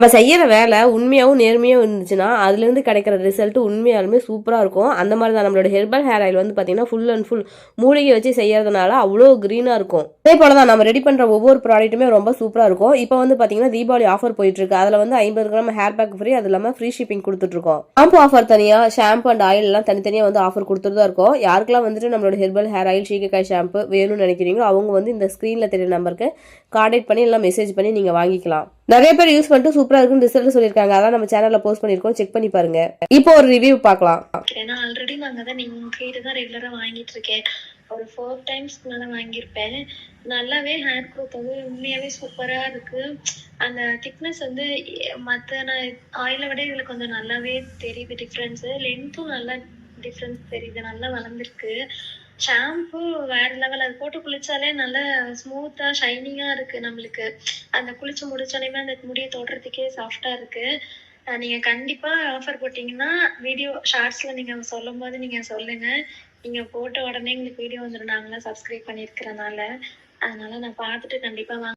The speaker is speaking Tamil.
நம்ம செய்யற வேலை உண்மையாவும் நேர்மையாவும் இருந்துச்சுன்னா அதுலேருந்து கிடைக்கிற ரிசல்ட் உண்மையாலுமே சூப்பராக இருக்கும். அந்த மாதிரி தான் நம்மளோட ஹெர்பல் ஹேர் ஆயில் வந்து பார்த்தீங்கன்னா ஃபுல் அண்ட் ஃபுல் மூலிகை வச்சு செய்யறதுனால அவ்வளோ க்ரீனாக இருக்கும். அதே போல தான் நம்ம ரெடி பண்ணுற ஒவ்வொரு ப்ராடக்ட்டுமே ரொம்ப சூப்பராக இருக்கும். இப்போ வந்து பார்த்தீங்கன்னா தீபாவளி ஆஃபர் போயிட்டு இருக்கு. அதில் வந்து 50 கிராம் ஹேர் பேக் ஃப்ரீ, அது இல்லாமல் ஃப்ரீ ஷிப்பிங் கொடுத்துட்ருக்கோம். ஷாம்பு ஆஃபர் தனியாக, ஷாம்பு அண்ட் ஆயில் எல்லாம் தனித்தனியாக வந்து ஆஃபர் கொடுத்துட்டு தான் இருக்கும். யாருக்கெல்லாம் வந்துட்டு நம்மளோட ஹெர்பல் ஹேர் ஆயில் சீக்கிரக்காய் ஷாம்பு வேணும்னு நினைக்கிறீங்களோ அவங்க வந்து இந்த ஸ்க்ரீனில் தெரிய நம்பருக்கு கான்டாக்ட் பண்ணி எல்லாம் மெசேஜ் பண்ணி நீங்கள் வாங்கிக்கலாம். நிறைய பேர் யூஸ் பண்ணிட்டு சூப்பரா இருக்குன்னு ரிசல்ட் சொல்லிருக்காங்க. அதான் நம்ம சேனல்ல போஸ்ட் பண்ணிருக்கோம், செக் பண்ணி பாருங்க. இப்போ ஒரு ரிவ்யூ பார்க்கலாம். ஏன்னா ஆல்ரெடி நாங்க தான் நீங்க கிட்ட தான் ரெகுலரா வாங்கிட்டு இருக்கேன். ஒரு 4 டைம்ஸ் மேல வாங்கியிருப்பேன். நல்லாவே ஹேர் க்ரோத் வந்து உண்மையாவே சூப்பரா இருக்கு. அந்த திக்னஸ் வந்து மத்த ஆயிலை விட இதுல கொஞ்சம் நல்லாவே தெரியுது டிஃப்ரென்ஸ். லென்த்தும் நல்லா டிஃப்ரென்ஸ் தெரியுது, நல்லா வளர்ந்துருக்கு. ஷாம்பு வேற லெவல். அது போட்டு குளிச்சாலே நல்லா ஸ்மூத்தா ஷைனிங்கா இருக்கு நம்மளுக்கு. அந்த குளிச்சு முடிச்சோடனே அந்த முடியை தொடுறதுக்கே சாஃப்டா இருக்கு. நீங்க கண்டிப்பா ஆஃபர் போட்டீங்கன்னா வீடியோ ஷார்ட்ஸ்ல நீங்க சொல்லும் போது நீங்க சொல்லுங்க. நீங்க போட்ட உடனே எங்களுக்கு வீடியோ வந்துடும், நாங்களாம் சப்ஸ்கிரைப் பண்ணியிருக்கிறனால. அதனால நான் பார்த்துட்டு கண்டிப்பா வாங்க.